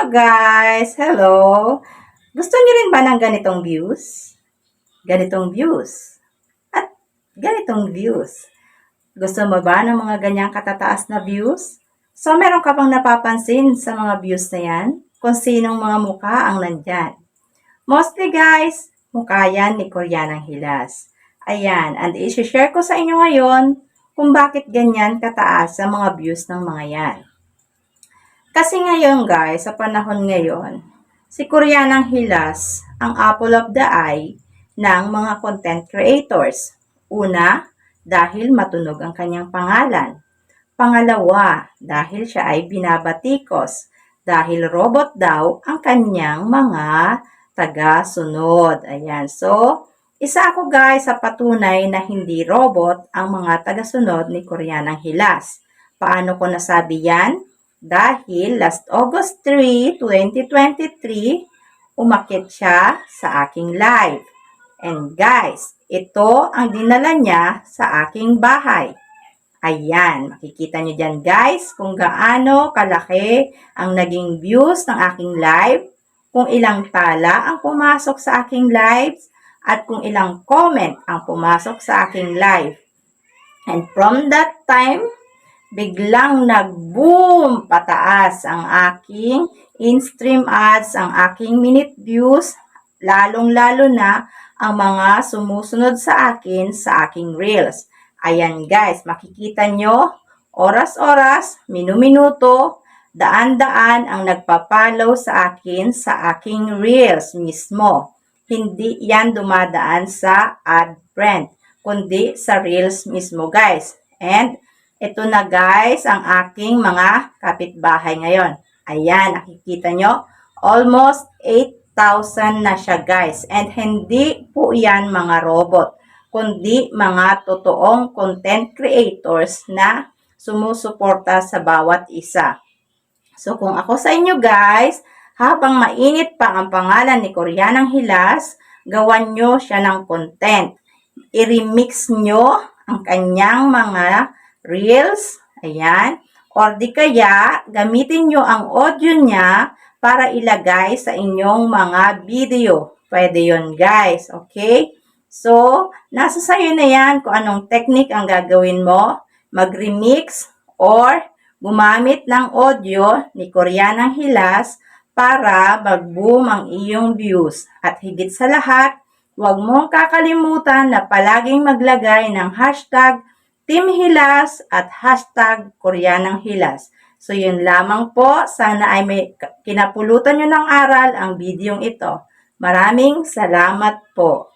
Hello guys! Hello! Gusto niyo rin ba ng ganitong views? Ganitong views? At ganitong views? Gusto mo ba ng mga ganyang katataas na views? So, meron ka bang napapansin sa mga views na yan? Kung sinong mga mukha ang nandyan? Mostly guys, mukha yan ni Koreanang Hilas. Ayan, and i-share ko sa inyo ngayon kung bakit ganyan kataas ang mga views ng mga yan. Kasi ngayon guys, sa panahon ngayon, si Koreanang Hilas ang apple of the eye ng mga content creators. Una, dahil matunog ang kanyang pangalan. Pangalawa, dahil siya ay binabatikos. Dahil robot daw ang kanyang mga taga-sunod. Ayan, so isa ako guys sa patunay na hindi robot ang mga taga-sunod ni Koreanang Hilas. Paano ko nasabi yan? Dahil last August 3, 2023, umakyat siya sa aking live. And guys, ito ang dinala niya sa aking bahay. Ayan, makikita niyo dyan guys kung gaano kalaki ang naging views ng aking live, kung ilang tala ang pumasok sa aking live, at kung ilang comment ang pumasok sa aking live. And from that time, biglang nag-boom pataas ang aking in-stream ads, ang aking minute views, lalong-lalo na ang mga sumusunod sa akin sa aking reels. Ayan guys, makikita nyo, oras-oras, minu-minuto, daan-daan ang nagpa-follow sa akin sa aking reels mismo. Hindi yan dumadaan sa ad friend, kundi sa reels mismo guys. And ito na guys, ang aking mga kapitbahay ngayon. Ayan, nakikita nyo, almost 8,000 na siya guys. And hindi po yan mga robot, kundi mga totoong content creators na sumusuporta sa bawat isa. So kung ako sa inyo guys, habang mainit pa ang pangalan ni Koreanang Hilas, gawan nyo siya ng content. I-remix nyo ang kanyang mga reels, ayan, or di kaya gamitin nyo ang audio niya para ilagay sa inyong mga video. Pwede yun guys, okay? So, nasa sayo na yan kung anong technique ang gagawin mo, mag-remix or gumamit ng audio ni Koreanang Hilas para mag-boom ang iyong views. At higit sa lahat, huwag mong kakalimutan na palaging maglagay ng hashtag Team Hilas at hashtag Koreanang Hilas. So yun lamang po. Sana ay may kinapulutan nyo ng aral ang videong ito. Maraming salamat po.